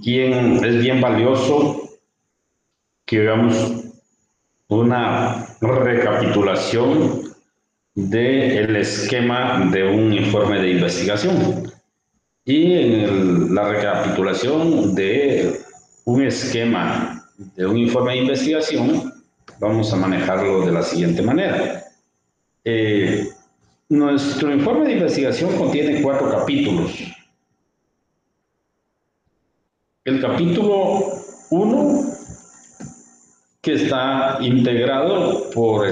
quien es bien valioso que hagamos una recapitulación del esquema de un informe de investigación. Y en la recapitulación de un esquema de un informe de investigación, vamos a manejarlo de la siguiente manera. Nuestro informe de investigación contiene 4 capítulos. El capítulo 1, que está integrado por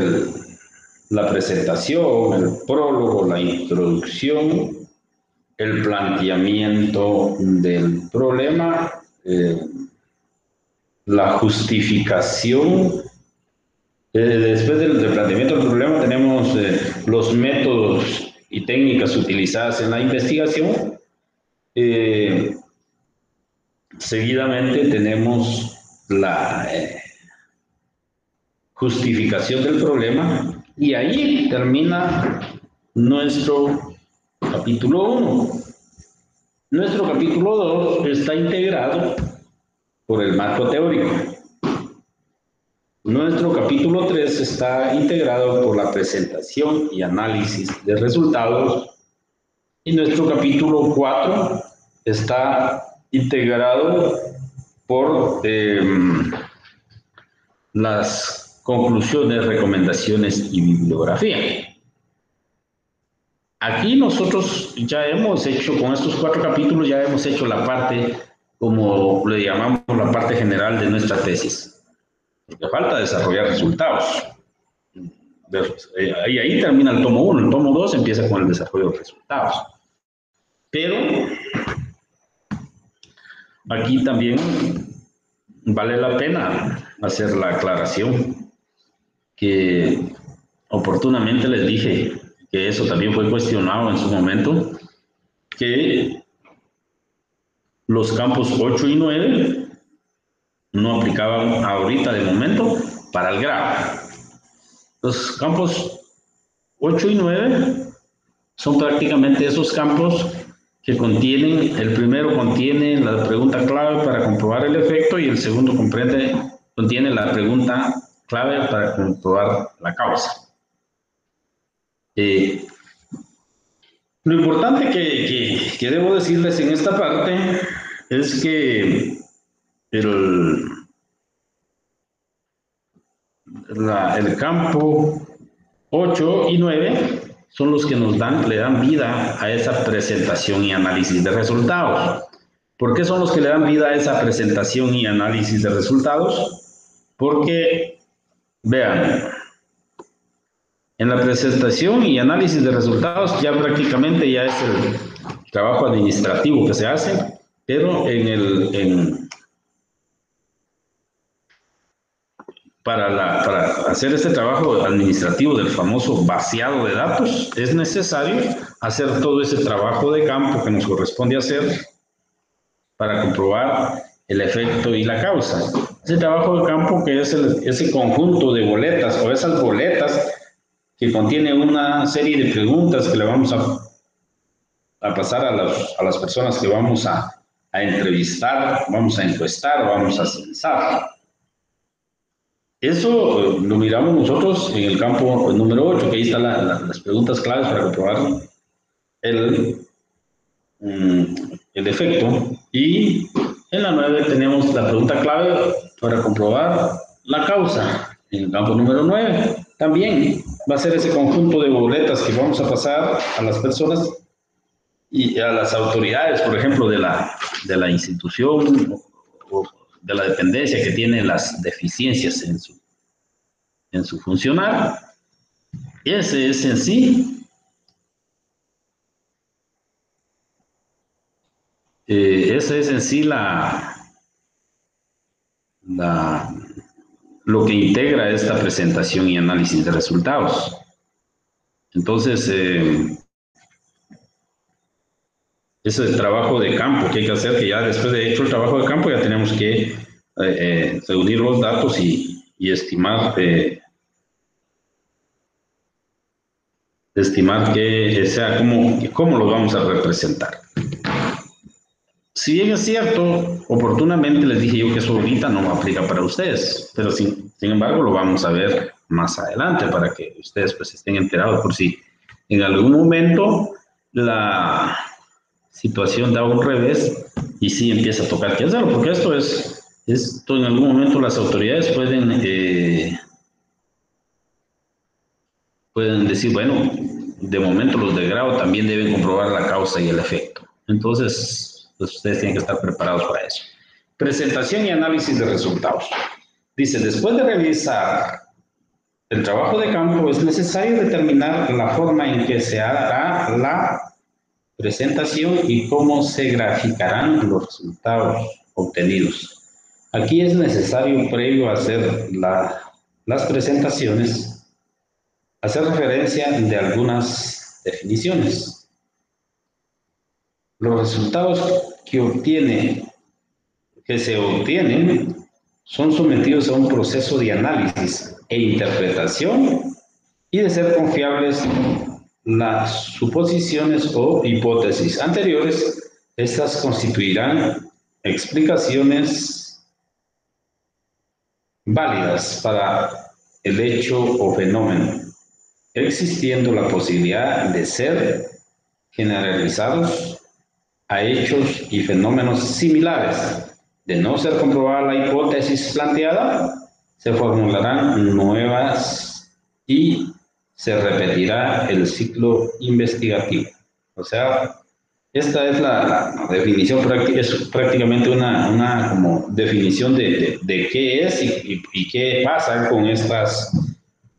la presentación, el prólogo, la introducción, el planteamiento del problema, la justificación. Después del planteamiento del problema tenemos los métodos y técnicas utilizadas en la investigación. Seguidamente tenemos la justificación del problema y ahí termina nuestro capítulo 1. Nuestro capítulo 2 está integrado por el marco teórico. Nuestro capítulo 3 está integrado por la presentación y análisis de resultados. Y nuestro capítulo 4 está integrado por las conclusiones, recomendaciones y bibliografía. Aquí nosotros ya hemos hecho, con estos 4 capítulos, ya hemos hecho la parte, como le llamamos, la parte general de nuestra tesis. Porque falta desarrollar resultados. Ahí termina el tomo 1, el tomo 2 empieza con el desarrollo de resultados. Pero aquí también vale la pena hacer la aclaración que oportunamente les dije que eso también fue cuestionado en su momento, que los campos 8 y 9 no aplicaban ahorita de momento para el grado. Los campos 8 y 9 son prácticamente esos campos que contienen, el primero contiene la pregunta clave para comprobar el efecto y el segundo contiene la pregunta clave para comprobar la causa. Lo importante que debo decirles en esta parte es que el campo 8 y 9 son los que le dan vida a esa presentación y análisis de resultados. ¿Por qué son los que le dan vida a esa presentación y análisis de resultados? Porque, vean, en la presentación y análisis de resultados ya prácticamente ya es el trabajo administrativo que se hace, pero para hacer este trabajo administrativo del famoso vaciado de datos, es necesario hacer todo ese trabajo de campo que nos corresponde hacer para comprobar el efecto y la causa. Ese trabajo de campo que es ese conjunto de boletas o esas boletas que contiene una serie de preguntas que le vamos a pasar a las personas que vamos a entrevistar, vamos a encuestar, vamos a censar. Eso lo miramos nosotros en el campo número 8, que ahí están las preguntas claves para comprobar el efecto. Y en la 9 tenemos la pregunta clave para comprobar la causa. En el campo número 9 también va a ser ese conjunto de boletas que vamos a pasar a las personas y a las autoridades, por ejemplo, de la institución o de la dependencia que tiene las deficiencias en su funcionar. Ese es en sí lo que integra esta presentación y análisis de resultados. Entonces, ese es el trabajo de campo que hay que hacer, que ya después de hecho el trabajo de campo ya tenemos que reunir los datos y estimar que cómo los vamos a representar. Si bien es cierto, oportunamente les dije yo que eso ahorita no aplica para ustedes, pero sin embargo lo vamos a ver más adelante para que ustedes pues estén enterados por si en algún momento la situación da un revés y sí empieza a tocar que hacerlo, porque esto en algún momento las autoridades pueden decir, bueno, de momento los de grado también deben comprobar la causa y el efecto. Entonces, pues ustedes tienen que estar preparados para eso. Presentación y análisis de resultados. Dice, después de revisar el trabajo de campo, es necesario determinar la forma en que se hará la presentación y cómo se graficarán los resultados obtenidos. Aquí es necesario, previo a hacer las presentaciones, hacer referencia de algunas definiciones. Los resultados que se obtienen son sometidos a un proceso de análisis e interpretación y de ser confiables las suposiciones o hipótesis anteriores, estas constituirán explicaciones válidas para el hecho o fenómeno, existiendo la posibilidad de ser generalizados a hechos y fenómenos similares. De no ser comprobada la hipótesis planteada, se formularán nuevas y se repetirá el ciclo investigativo. O sea, esta es la definición, es prácticamente una como definición de qué es y qué pasa con estas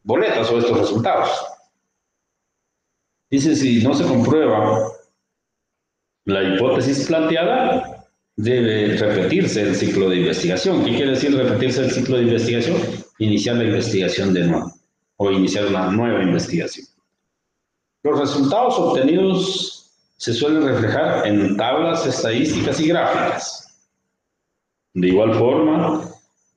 boletas o estos resultados. Dice, si no se comprueba la hipótesis planteada, debe repetirse el ciclo de investigación. ¿Qué quiere decir repetirse el ciclo de investigación? Iniciar la investigación de nuevo o iniciar una nueva investigación. Los resultados obtenidos se suelen reflejar en tablas estadísticas y gráficas. De igual forma,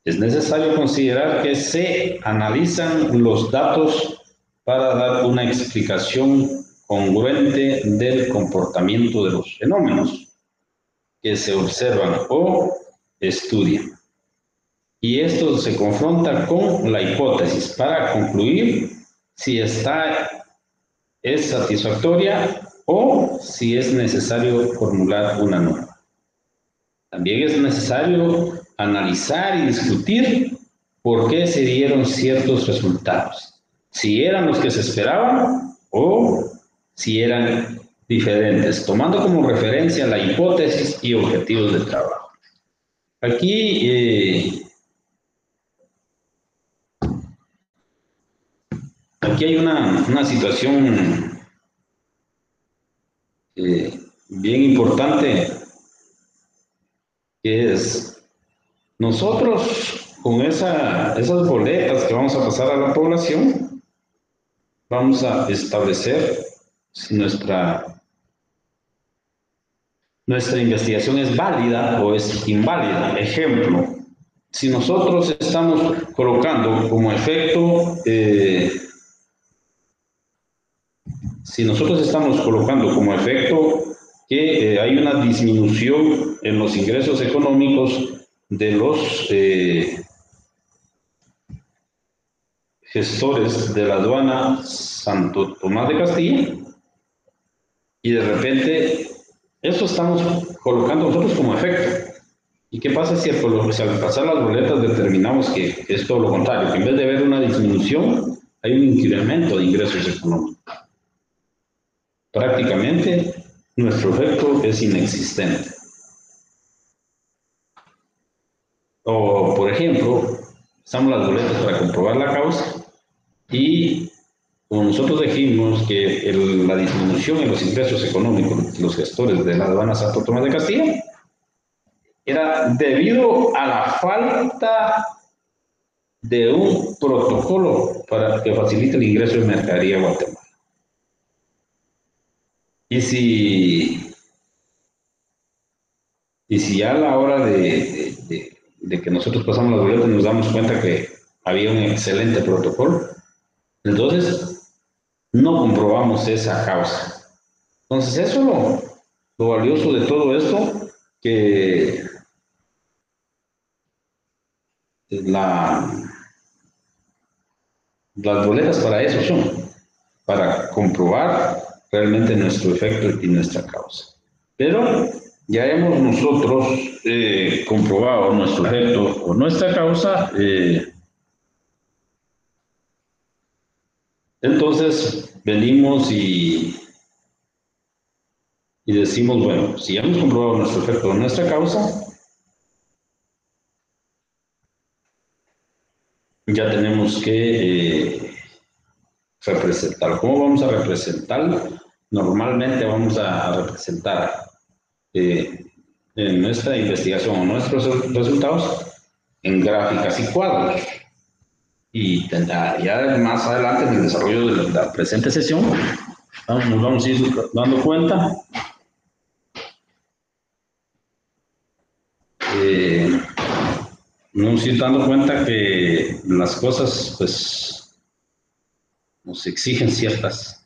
es necesario considerar que se analizan los datos para dar una explicación congruente del comportamiento de los fenómenos que se observan o estudian. Y esto se confronta con la hipótesis para concluir si esta es satisfactoria o si es necesario formular una nueva. También es necesario analizar y discutir por qué se dieron ciertos resultados, si eran los que se esperaban o si eran diferentes, tomando como referencia la hipótesis y objetivos del trabajo. Aquí hay una situación bien importante, que es nosotros con esas boletas que vamos a pasar a la población, vamos a establecer si nuestra investigación es válida o es inválida. Ejemplo, si nosotros estamos colocando como efecto, que hay una disminución en los ingresos económicos de los gestores de la aduana Santo Tomás de Castilla, y de repente eso estamos colocando nosotros como efecto. ¿Y qué pasa si al pasar las boletas determinamos que es todo lo contrario, que en vez de haber una disminución, hay un incremento de ingresos económicos? Prácticamente nuestro efecto es inexistente. O, por ejemplo, usamos las boletas para comprobar la causa y como nosotros dijimos que la disminución en los ingresos económicos de los gestores de la aduana Santo Tomás de Castilla era debido a la falta de un protocolo para que facilite el ingreso de mercadería a Guatemala. Y si ya a la hora de que nosotros pasamos las boletas nos damos cuenta que había un excelente protocolo, entonces no comprobamos esa causa. Entonces eso es lo valioso de todo esto, que las boletas para eso son, para comprobar realmente nuestro efecto y nuestra causa. Pero ya hemos nosotros comprobado nuestro efecto o nuestra causa, entonces venimos y decimos, bueno, si hemos comprobado nuestro efecto o nuestra causa, ya tenemos que representar. ¿Cómo vamos a representar? Normalmente vamos a representar en nuestra investigación o nuestros resultados en gráficas y cuadros. Y ya más adelante en el desarrollo de la presente sesión nos vamos a ir dando cuenta nos vamos a ir dando cuenta que las cosas pues nos exigen ciertos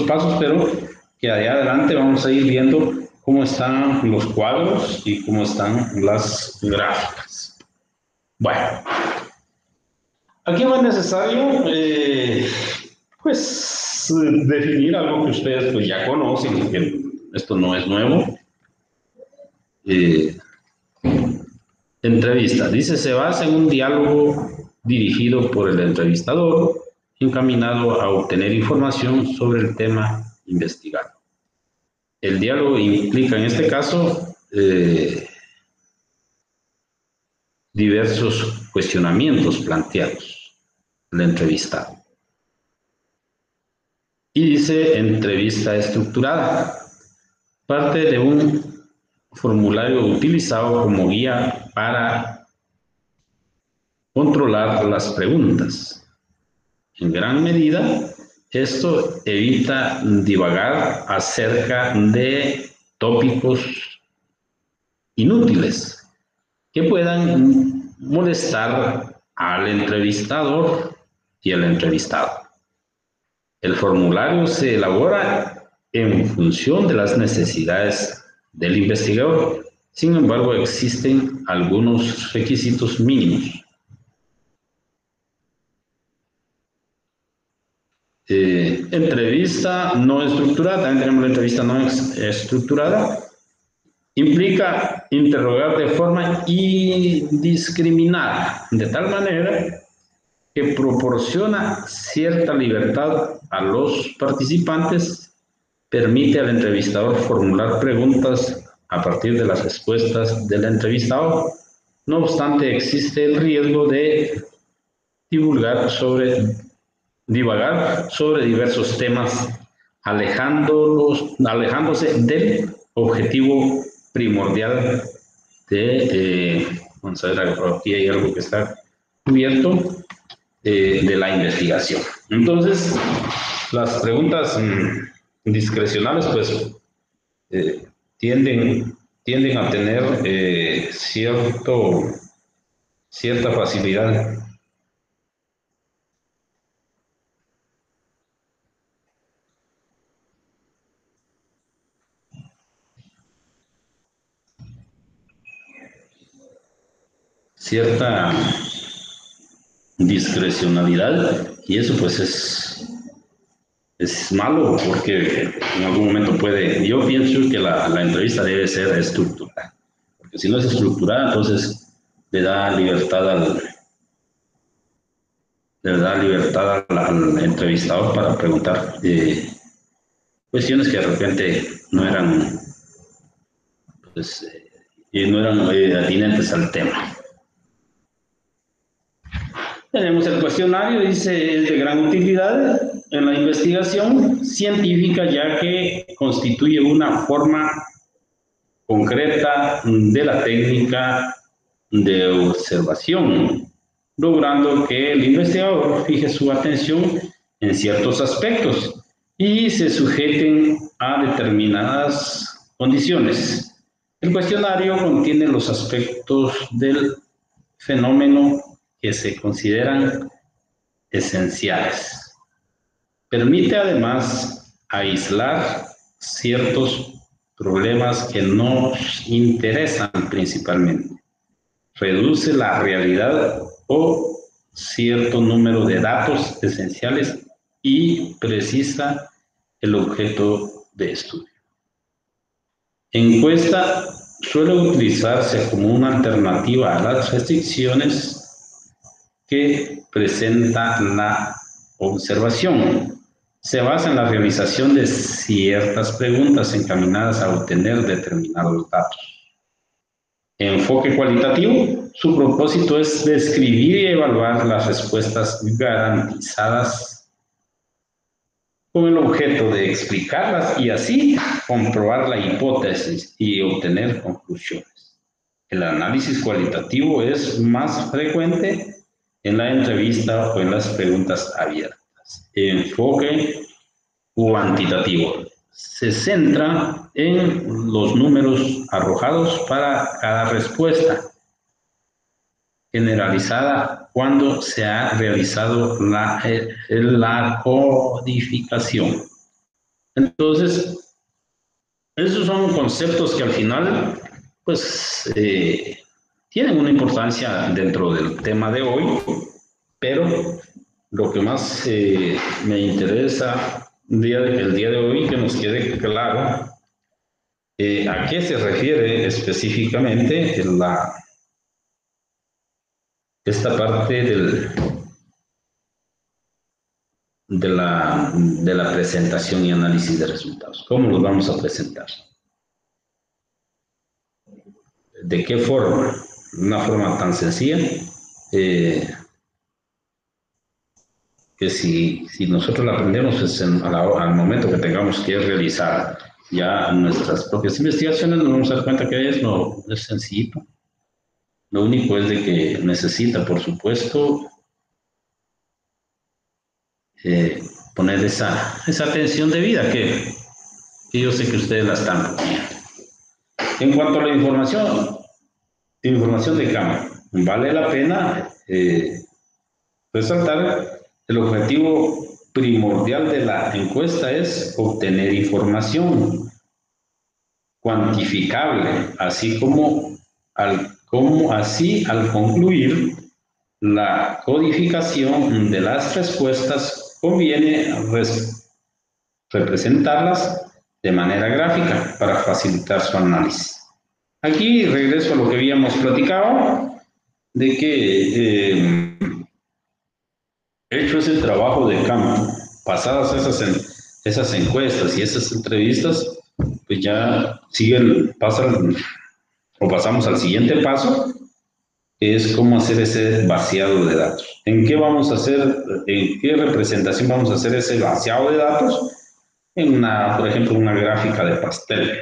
pasos, pero que allá adelante vamos a ir viendo cómo están los cuadros y cómo están las gráficas. Bueno, aquí va necesario pues definir algo que ustedes pues ya conocen, que esto no es nuevo. Entrevista. Dice, se basa en un diálogo dirigido por el entrevistador, encaminado a obtener información sobre el tema investigado. El diálogo implica en este caso diversos cuestionamientos planteados al entrevistado. Y dice entrevista estructurada, parte de un formulario utilizado como guía para controlar las preguntas. En gran medida, esto evita divagar acerca de tópicos inútiles que puedan molestar al entrevistador y al entrevistado. El formulario se elabora en función de las necesidades del investigador. Sin embargo, existen algunos requisitos mínimos. Entrevista no estructurada, también tenemos la entrevista no estructurada, implica interrogar de forma indiscriminada, de tal manera que proporciona cierta libertad a los participantes, permite al entrevistador formular preguntas a partir de las respuestas del entrevistado. No obstante, existe el riesgo de divagar sobre diversos temas, alejándose del objetivo primordial vamos a ver, aquí hay algo que está cubierto, de la investigación. Entonces, las preguntas discrecionales, pues, tienden a tener cierta facilidad. Cierta discrecionalidad y eso pues es malo porque en algún momento yo pienso que la entrevista debe ser estructurada, porque si no es estructurada entonces le da libertad al entrevistador para preguntar cuestiones que de repente no eran pues, no eran atinentes al tema. Tenemos el cuestionario, dice, es de gran utilidad en la investigación científica, ya que constituye una forma concreta de la técnica de observación, logrando que el investigador fije su atención en ciertos aspectos y se sujeten a determinadas condiciones. El cuestionario contiene los aspectos del fenómeno que se consideran esenciales. Permite además aislar ciertos problemas que nos interesan principalmente. Reduce la realidad o cierto número de datos esenciales y precisa el objeto de estudio. Encuesta suele utilizarse como una alternativa a las restricciones que presenta la observación. Se basa en la realización de ciertas preguntas encaminadas a obtener determinados datos. Enfoque cualitativo. Su propósito es describir y evaluar las respuestas garantizadas con el objeto de explicarlas y así comprobar la hipótesis y obtener conclusiones. El análisis cualitativo es más frecuente en la entrevista o en las preguntas abiertas. Enfoque cuantitativo. Se centra en los números arrojados para cada respuesta generalizada cuando se ha realizado la codificación. Entonces, esos son conceptos que al final, pues, tienen una importancia dentro del tema de hoy, pero lo que más me interesa el día de hoy, que nos quede claro a qué se refiere específicamente esta parte de la presentación y análisis de resultados. ¿Cómo los vamos a presentar? ¿De qué forma? Una forma tan sencilla que si nosotros la aprendemos pues al momento que tengamos que realizar ya nuestras propias investigaciones, nos vamos a dar cuenta que es sencillo. Lo único es de que necesita, por supuesto, poner esa atención debida que yo sé que ustedes la están poniendo. En cuanto a la información de campo, vale la pena resaltar el objetivo primordial de la encuesta es obtener información cuantificable, así como al concluir la codificación de las respuestas conviene representarlas de manera gráfica para facilitar su análisis. Aquí regreso a lo que habíamos platicado, de que hecho ese trabajo de campo, pasadas esas encuestas y esas entrevistas, pues ya pasamos al siguiente paso, que es cómo hacer ese vaciado de datos. ¿En qué representación vamos a hacer ese vaciado de datos? Por ejemplo, una gráfica de pastel.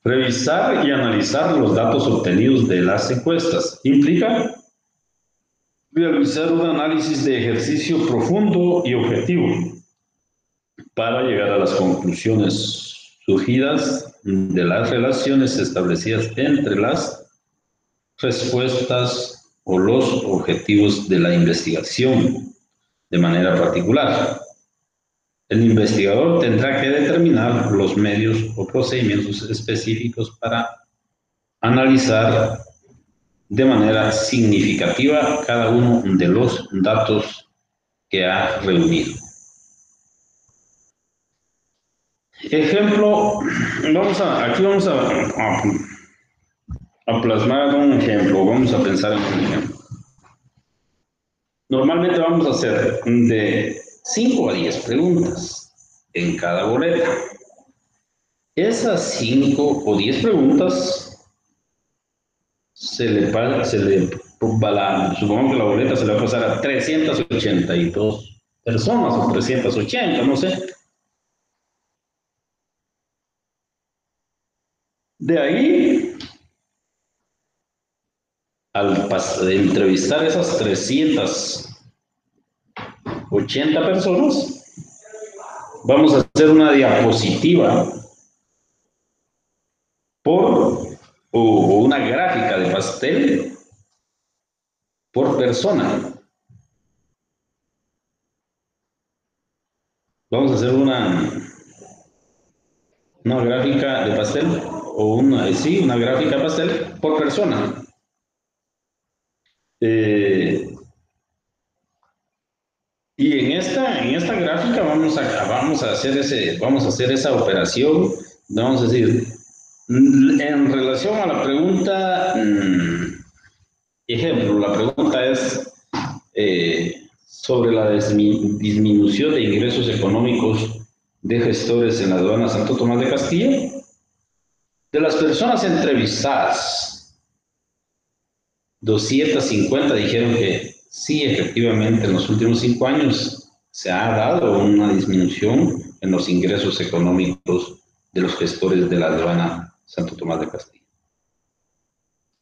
Revisar y analizar los datos obtenidos de las encuestas implica realizar un análisis de ejercicio profundo y objetivo para llegar a las conclusiones surgidas de las relaciones establecidas entre las respuestas o los objetivos de la investigación de manera particular. El investigador tendrá que determinar los medios o procedimientos específicos para analizar de manera significativa cada uno de los datos que ha reunido. Ejemplo, aquí vamos a plasmar un ejemplo, vamos a pensar en un ejemplo. Normalmente vamos a hacer de 5 a 10 preguntas en cada boleta. Esas 5 o 10 preguntas supongamos que la boleta se le va a pasar a 382 personas o 380, no sé. De ahí, al entrevistar a esas 380 personas, vamos a hacer una diapositiva o una gráfica de pastel por persona. Vamos a hacer una gráfica de pastel, o sí, una gráfica de pastel por persona. Eh, y en esta gráfica vamos a hacer esa operación, vamos a decir, en relación a la pregunta, ejemplo, la pregunta es sobre la disminución de ingresos económicos de gestores en la aduana Santo Tomás de Castilla. De las personas entrevistadas, 250 dijeron que sí, efectivamente, en los últimos 5 años se ha dado una disminución en los ingresos económicos de los gestores de la aduana Santo Tomás de Castilla.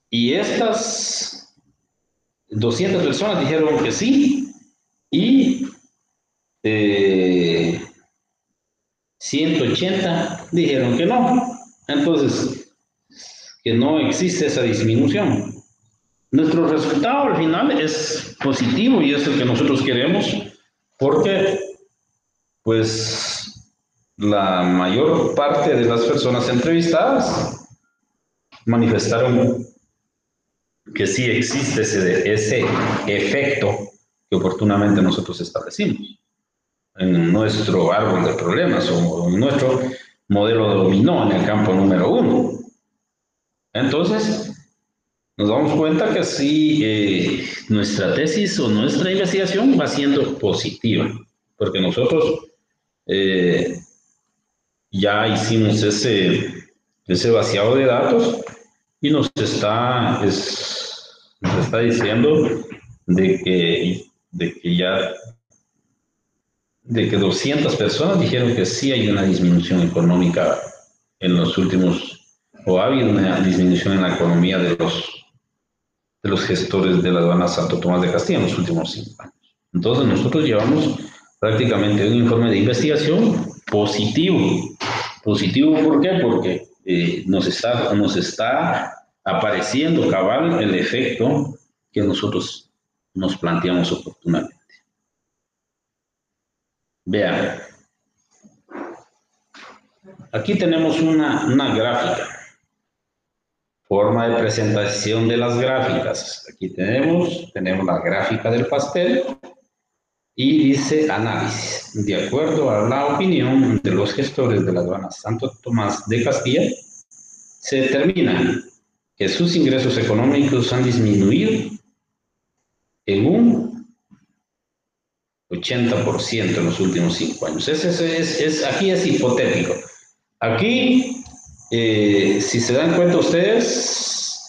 Y estas 200 personas dijeron que sí y 180 dijeron que no. Entonces, que no existe esa disminución. Nuestro resultado al final es positivo y es el que nosotros queremos porque, pues, la mayor parte de las personas entrevistadas manifestaron que sí existe ese efecto que oportunamente nosotros establecimos en nuestro árbol de problemas o en nuestro modelo dominó en el campo número 1. Entonces, nos damos cuenta que sí, nuestra tesis o nuestra investigación va siendo positiva, porque nosotros eh, ya hicimos ese vaciado de datos y nos está diciendo de que 200 personas dijeron que sí hay una disminución económica en los últimos, o ha habido una disminución en la economía de los gestores de la aduana Santo Tomás de Castilla en los últimos 5 años. Entonces nosotros llevamos prácticamente un informe de investigación positivo. Positivo, ¿por qué? Porque nos está apareciendo cabal el efecto que nosotros nos planteamos oportunamente. Vean, aquí tenemos una gráfica, forma de presentación de las gráficas. Aquí tenemos la gráfica del pastel y dice análisis. De acuerdo a la opinión de los gestores de la aduana Santo Tomás de Castilla, se determina que sus ingresos económicos han disminuido en un 80% en los últimos 5 años. Aquí es hipotético. Aquí, si se dan cuenta ustedes,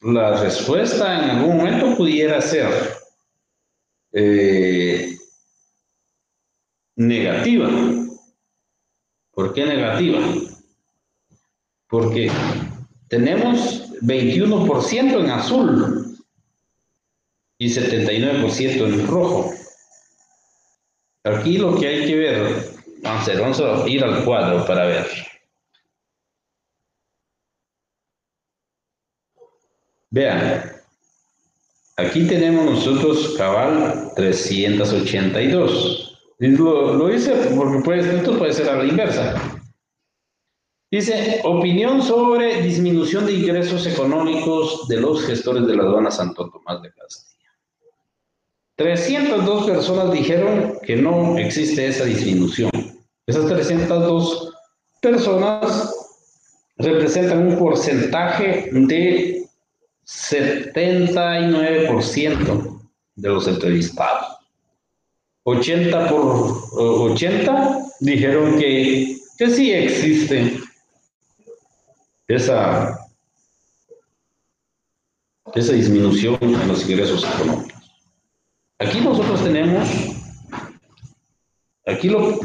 la respuesta en algún momento pudiera ser negativa. ¿Por qué negativa? Porque tenemos 21% en azul y 79% en rojo. Aquí lo que hay que ver, vamos a ir al cuadro para ver. Vean, aquí tenemos nosotros cabal 382. Lo hice porque esto puede ser a la inversa. Dice, opinión sobre disminución de ingresos económicos de los gestores de la aduana Santo Tomás de Castilla. 302 personas dijeron que no existe esa disminución. Esas 302 personas representan un porcentaje de 79% de los entrevistados. 80 por 80 dijeron que sí existe esa disminución en los ingresos económicos. Aquí nosotros tenemos, aquí lo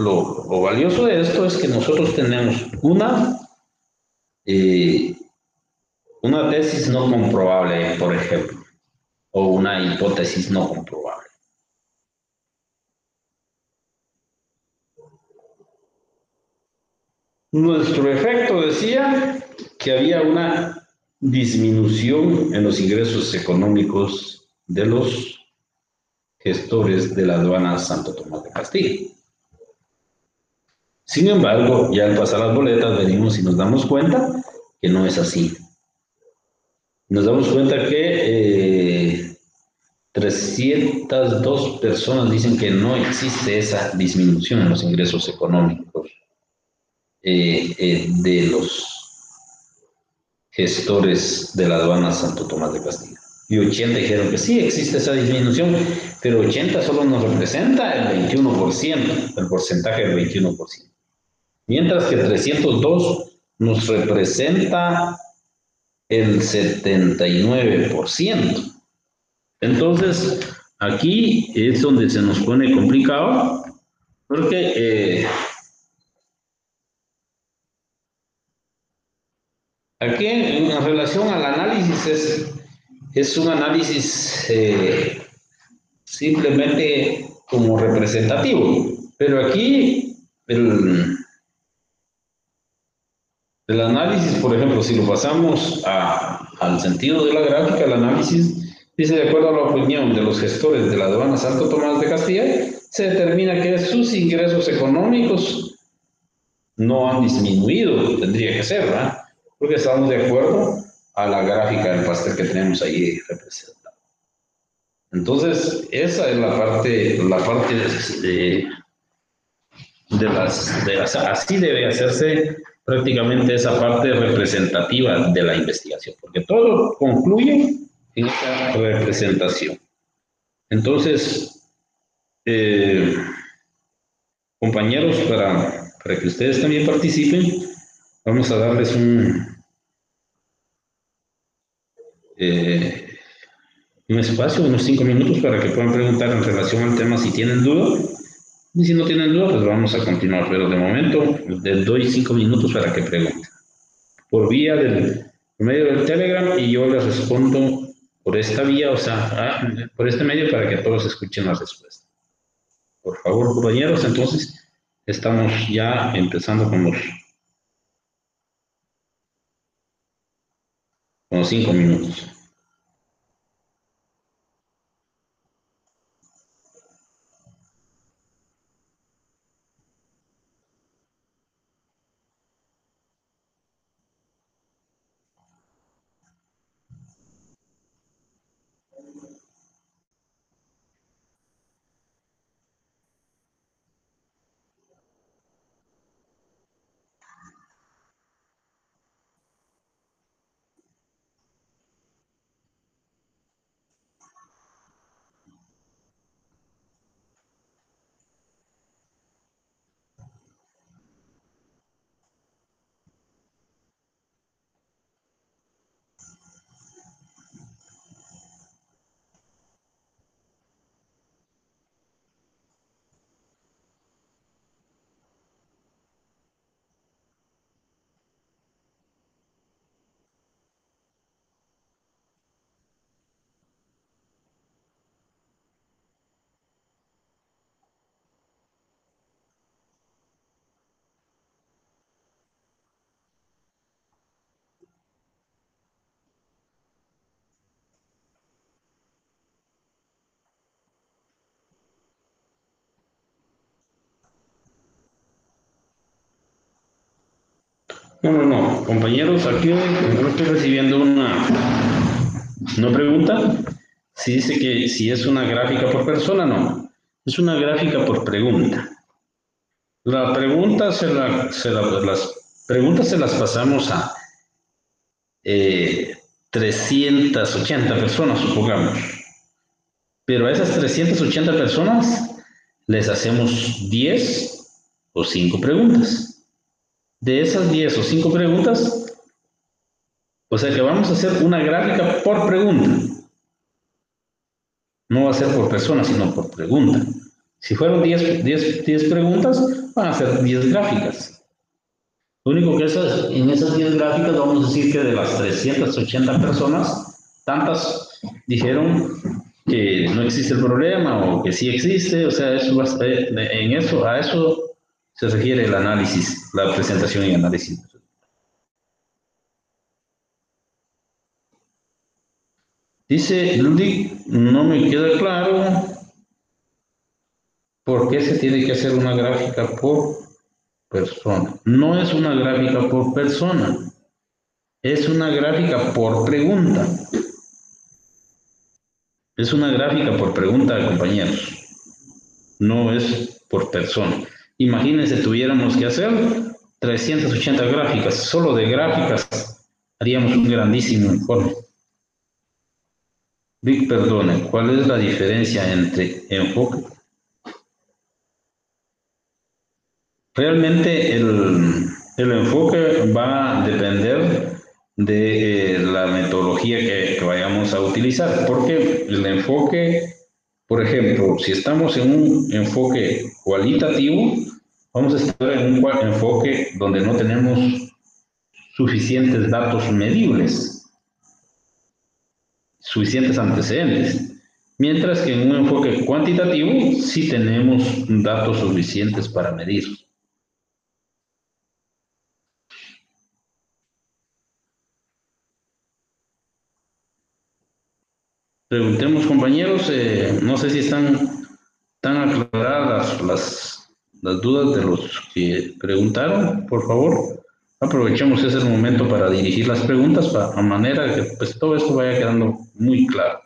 valioso de esto es que nosotros tenemos una tesis no comprobable, por ejemplo, o una hipótesis no comprobable. Nuestro efecto decía que había una disminución en los ingresos económicos de los gestores de la aduana Santo Tomás de Castilla. Sin embargo, ya al pasar las boletas venimos y nos damos cuenta que no es así. Nos damos cuenta que 302 personas dicen que no existe esa disminución en los ingresos económicos de los gestores de la aduana Santo Tomás de Castilla. Y 80 dijeron que sí existe esa disminución, pero 80 solo nos representa el 21%, el porcentaje del 21%. Mientras que 302 nos representa el 79%. Entonces, aquí es donde se nos pone complicado, porque aquí en relación al análisis es un análisis simplemente como representativo, pero aquí el análisis, por ejemplo, si lo pasamos al sentido de la gráfica, el análisis dice, de acuerdo a la opinión de los gestores de la aduana Santo Tomás de Castilla, se determina que sus ingresos económicos no han disminuido, tendría que ser, ¿verdad? Porque estamos de acuerdo a la gráfica del pastel que tenemos ahí representada. Entonces, esa es la parte así debe hacerse prácticamente esa parte representativa de la investigación, porque todo concluye en esa representación. Entonces, eh, compañeros, para que ustedes también participen, vamos a darles eh, un espacio, unos 5 minutos para que puedan preguntar en relación al tema si tienen duda. Y si no tienen duda, pues vamos a continuar. Pero de momento les doy 5 minutos para que pregunten. Por vía por medio del Telegram y yo les respondo por esta vía, o sea, por este medio para que todos escuchen la respuesta. Por favor, compañeros, entonces estamos ya empezando con los 5 minutos. No, no, no, compañeros, aquí yo estoy recibiendo una pregunta. Si dice que si es una gráfica por persona, no. Es una gráfica por pregunta. La pregunta las preguntas se las pasamos a 380 personas, supongamos. Pero a esas 380 personas les hacemos 10 o 5 preguntas. De esas 10 o 5 preguntas, o sea que vamos a hacer una gráfica por pregunta. No va a ser por persona, sino por pregunta. Si fueron 10 preguntas, van a ser 10 gráficas. Lo único que en esas 10 gráficas vamos a decir que de las 380 personas, tantas dijeron que no existe el problema o que sí existe, o sea, a eso se refiere el análisis, la presentación y análisis. Dice Ludwig, no me queda claro por qué se tiene que hacer una gráfica por persona. No es una gráfica por persona, es una gráfica por pregunta. Es una gráfica por pregunta, compañeros. No es por persona. Imagínense, tuviéramos que hacer 380 gráficas. Solo de gráficas haríamos un grandísimo informe. Vic, perdone, ¿cuál es la diferencia entre enfoque? Realmente el enfoque va a depender de la metodología que vayamos a utilizar, porque el enfoque, por ejemplo, si estamos en un enfoque cualitativo, vamos a estar en un enfoque donde no tenemos suficientes datos medibles, suficientes antecedentes. Mientras que en un enfoque cuantitativo sí tenemos datos suficientes para medir. Preguntemos, compañeros, no sé si tan aclaradas las dudas de los que preguntaron, por favor. Aprovechemos ese momento para dirigir las preguntas a manera que pues, todo esto vaya quedando muy claro.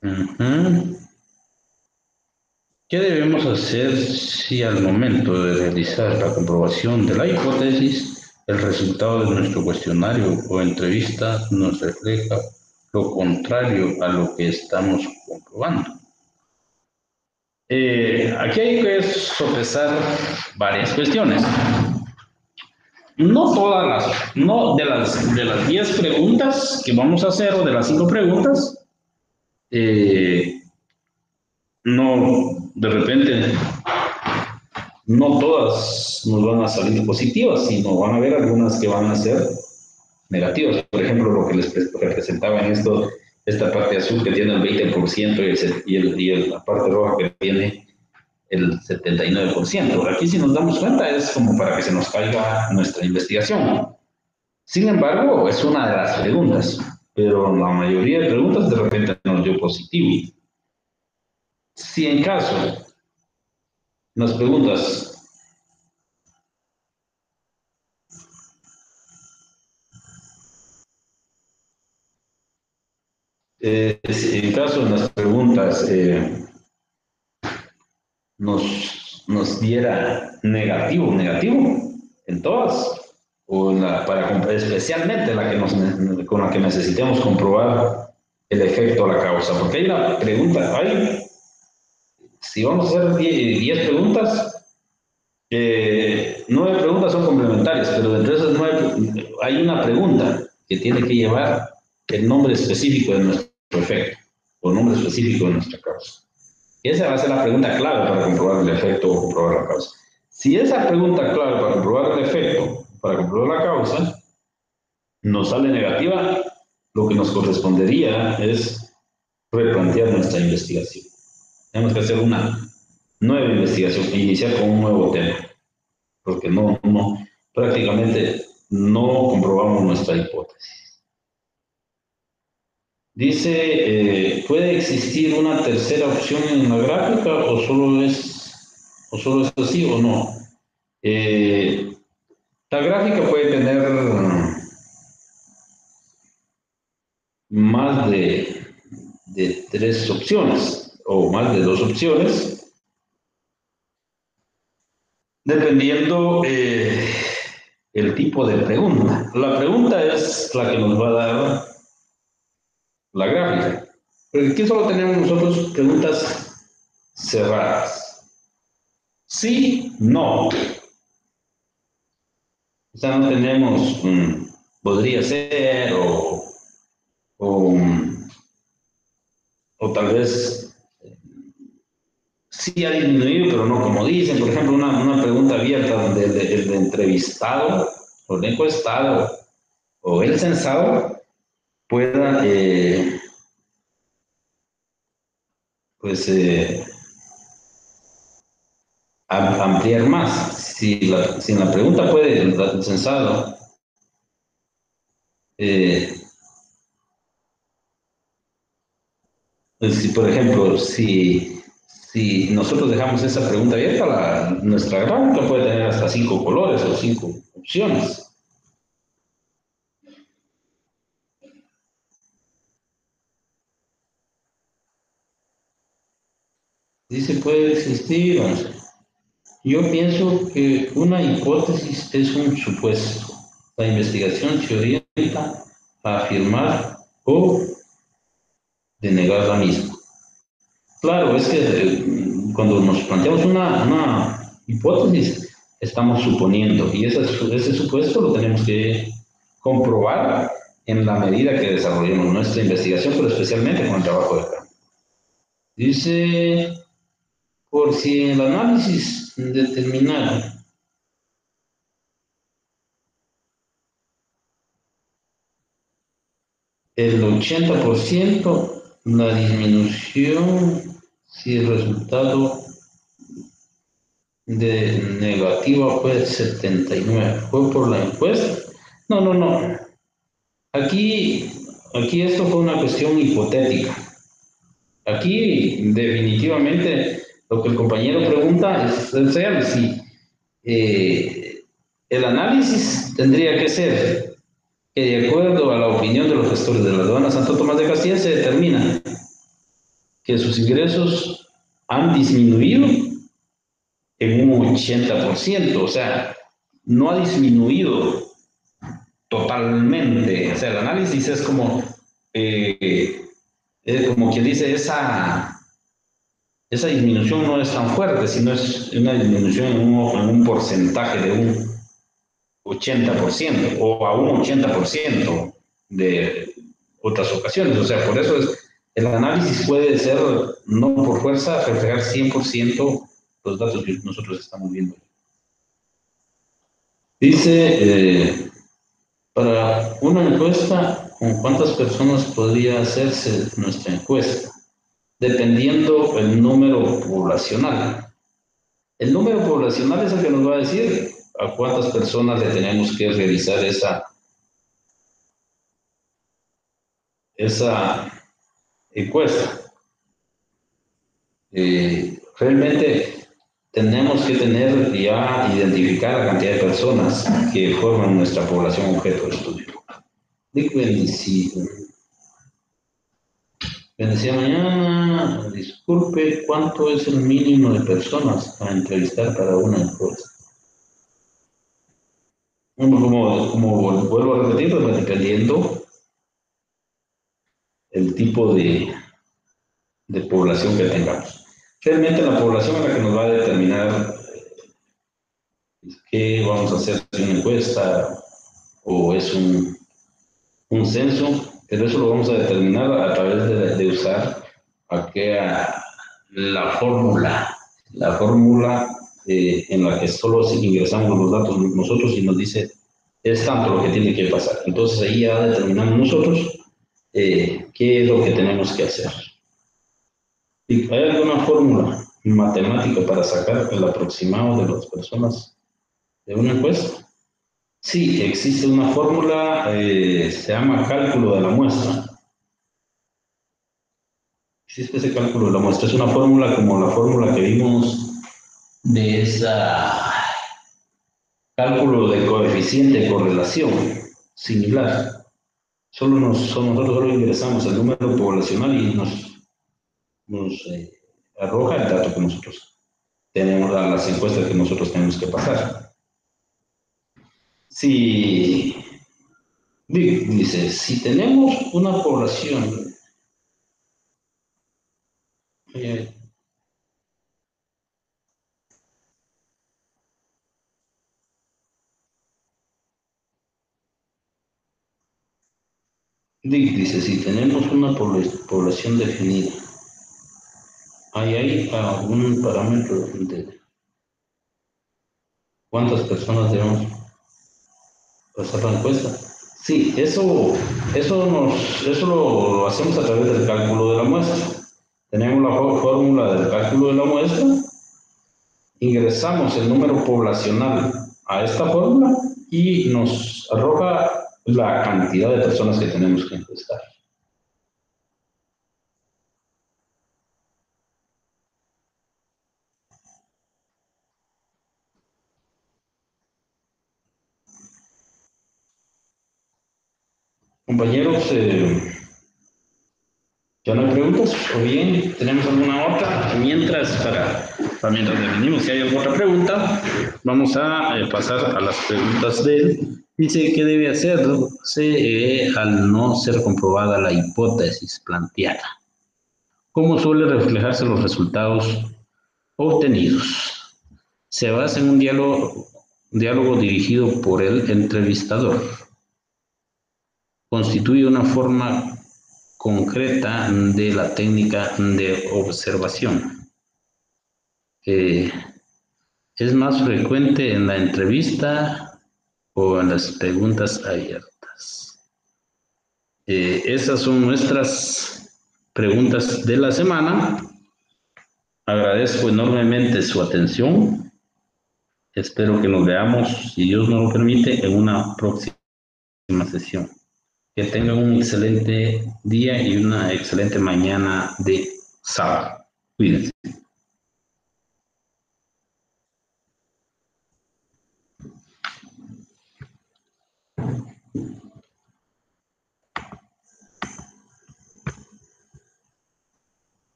Ujú. ¿Qué debemos hacer si al momento de realizar la comprobación de la hipótesis, el resultado de nuestro cuestionario o entrevista nos refleja lo contrario a lo que estamos comprobando? Aquí hay que sopesar varias cuestiones. No todas no de las 10 preguntas que vamos a hacer o de las 5 preguntas, eh, no, de repente no todas nos van a salir positivas, sino van a haber algunas que van a ser negativas. Por ejemplo, lo que les representaba en esta parte azul que tiene el 20% y la parte roja que tiene el 79%. Aquí si nos damos cuenta es como para que se nos caiga nuestra investigación. Sin embargo, es una de las preguntas, pero la mayoría de preguntas de repente nos dio positivo. Si en caso nos preguntas si en caso de las preguntas nos diera negativo en todas, o especialmente con la que necesitemos comprobar el efecto a la causa, porque hay una pregunta, si vamos a hacer 10 preguntas, 9 preguntas son complementarias, pero dentro de esas 9 hay una pregunta que tiene que llevar el nombre específico de nuestro efecto, o nombre específico de nuestra causa. Y esa va a ser la pregunta clave para comprobar el efecto o comprobar la causa. Si esa pregunta clave para comprobar el efecto, para comprobar la causa, nos sale negativa, lo que nos correspondería es replantear nuestra investigación. Tenemos que hacer una nueva investigación e iniciar con un nuevo tema, porque prácticamente no comprobamos nuestra hipótesis. Dice, ¿puede existir una tercera opción en la gráfica o solo es así o no? La gráfica puede tener más de 3 opciones o más de 2 opciones, dependiendo el tipo de pregunta. La pregunta es la que nos va a dar la gráfica. Porque aquí solo tenemos nosotros preguntas cerradas. Sí, no. O sea, no tenemos podría ser o, o tal vez sí ha disminuido, pero no como dicen. Por ejemplo, una pregunta abierta donde el entrevistado o el encuestado o el censado pueda pues, ampliar más. Si en la pregunta puede el censado eh, pues, si, por ejemplo, si nosotros dejamos esa pregunta abierta, nuestra gráfica puede tener hasta 5 colores o 5 opciones. Dice, puede existir, vamos a ver. Yo pienso que una hipótesis es un supuesto. La investigación se orienta a afirmar o denegar la misma. Claro, es que cuando nos planteamos una hipótesis, estamos suponiendo, y ese supuesto lo tenemos que comprobar en la medida que desarrollemos nuestra investigación, pero especialmente con el trabajo de campo. Dice, por si el análisis determinara el 80%, la disminución, si el resultado de negativa fue 79, fue por la encuesta. No, no, no. Aquí esto fue una cuestión hipotética. Aquí definitivamente lo que el compañero pregunta es real. Si el análisis tendría que ser que de acuerdo a la opinión de los gestores de la aduana Santo Tomás de Castilla se determina que sus ingresos han disminuido en un 80%, o sea, no ha disminuido totalmente. O sea, el análisis eh, es como quien dice, esa disminución no es tan fuerte, sino es una disminución en un porcentaje de un 80% o a un 80% de otras ocasiones. O sea, por eso el análisis puede ser, no por fuerza, reflejar 100% los datos que nosotros estamos viendo. Dice, para una encuesta, ¿con cuántas personas podría hacerse nuestra encuesta? Dependiendo el número poblacional. El número poblacional es el que nos va a decir a cuántas personas le tenemos que realizar esa encuesta. Realmente tenemos que tener ya identificar la cantidad de personas que forman nuestra población objeto de estudio. Bendecida mañana, disculpe, ¿cuánto es el mínimo de personas a entrevistar para una encuesta? Como vuelvo a repetir, pues dependiendo el tipo de población que tengamos. Realmente la población es la que nos va a determinar qué vamos a hacer, si una encuesta o es un censo, pero eso lo vamos a determinar a través de usar aquella, la fórmula en la que solo ingresamos los datos nosotros y nos dice es tanto lo que tiene que pasar. Entonces ahí ya determinamos nosotros qué es lo que tenemos que hacer. ¿Y hay alguna fórmula matemática para sacar el aproximado de las personas de una encuesta? Sí, existe una fórmula, se llama cálculo de la muestra. Existe ese cálculo de la muestra, es una fórmula como la fórmula que vimos de esa cálculo de coeficiente de correlación, similar. Nosotros solo ingresamos el número poblacional y nos arroja el dato que nosotros tenemos, las encuestas que nosotros tenemos que pasar. Si, dice, si tenemos una población, eh, dice, si tenemos una población definida, ¿hay algún parámetro de cuántas personas debemos? pasar la encuesta. Sí, eso lo hacemos a través del cálculo de la muestra. Tenemos la fórmula del cálculo de la muestra, ingresamos el número poblacional a esta fórmula y nos arroja la cantidad de personas que tenemos que encuestar. Compañeros, ¿ya no hay preguntas? ¿O bien tenemos alguna otra? Mientras definimos si hay alguna otra pregunta, vamos a pasar a las preguntas de él. Dice, ¿qué debe hacerse al no ser comprobada la hipótesis planteada? ¿Cómo suele reflejarse los resultados obtenidos? Se basa en un diálogo dirigido por el entrevistador. Constituye una forma concreta de la técnica de observación. Es más frecuente en la entrevista o en las preguntas abiertas. Esas son nuestras preguntas de la semana. Agradezco enormemente su atención. Espero que nos veamos, si Dios nos lo permite, en una próxima sesión. Que tengan un excelente día y una excelente mañana de sábado. Cuídense.